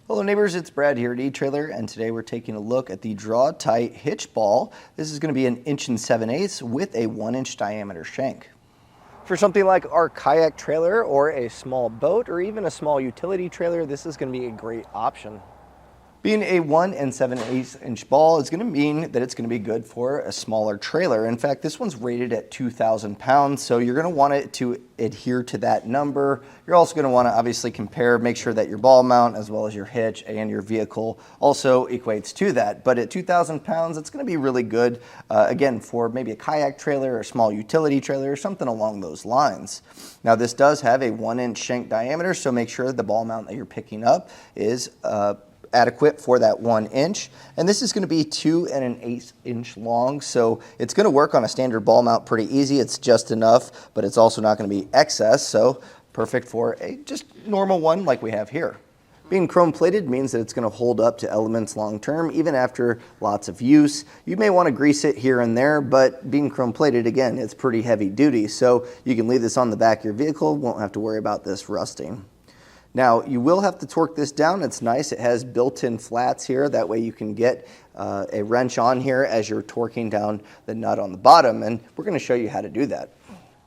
Hello neighbors, it's Brad here at eTrailer, and today we're taking a look at the Draw-Tite Hitch Ball. This is going to be an 1 7/8 with a 1-inch diameter shank. For something like our kayak trailer or a small boat or even a small utility trailer, this is going to be a great option. Being a 1 7/8 inch ball is going to mean that it's going to be good for a smaller trailer. In fact, this one's rated at 2,000 pounds, so you're going to want it to adhere to that number. You're also going to want to obviously compare, make sure that your ball mount as well as your hitch and your vehicle also equates to that. But at 2,000 pounds, it's going to be really good, again, for maybe a kayak trailer or a small utility trailer or something along those lines. Now, this does have a 1-inch shank diameter, so make sure the ball mount that you're picking up is adequate for that 1 inch, and this is going to be 2 1/8 inch long, so it's going to work on a standard ball mount pretty easy. It's just enough, but it's also not going to be excess, so perfect for a just normal one like we have here. Being chrome plated means that it's going to hold up to elements long term, even after lots of use. You may want to grease it here and there, but being chrome plated, again, it's pretty heavy duty, so you can leave this on the back of your vehicle, won't have to worry about this rusting. Now, you will have to torque this down. It's nice. It has built-in flats here. That way you can get a wrench on here as you're torquing down the nut on the bottom, and we're going to show you how to do that.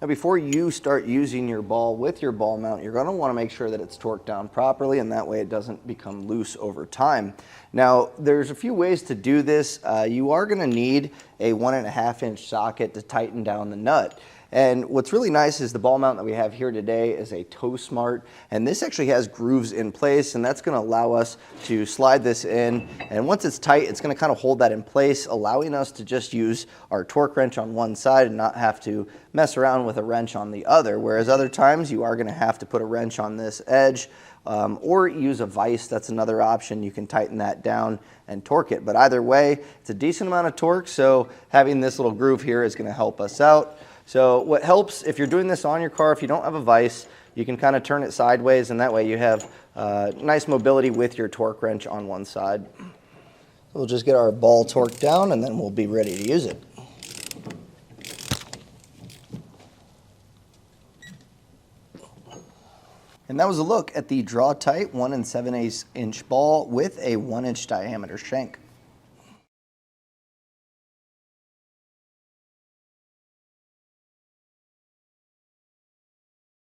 Now, before you start using your ball with your ball mount, you're going to want to make sure that it's torqued down properly, and that way it doesn't become loose over time. Now, there's a few ways to do this. You are going to need a 1.5 inch socket to tighten down the nut. And what's really nice is the ball mount that we have here today is a toe smart, and this actually has grooves in place, and that's going to allow us to slide this in, and once it's tight, it's going to kind of hold that in place, allowing us to just use our torque wrench on one side and not have to mess around with a wrench on the other, whereas other times you are going to have to put a wrench on this edge or use a vise. That's another option. You can tighten that down and torque it, but either way, it's a decent amount of torque, so having this little groove here is going to help us out. So what helps, if you're doing this on your car, if you don't have a vise, you can kind of turn it sideways, and that way you have nice mobility with your torque wrench on one side. We'll just get our ball torqued down, and then we'll be ready to use it. And that was a look at the Draw-Tite 1 7/8 inch ball with a 1-inch diameter shank.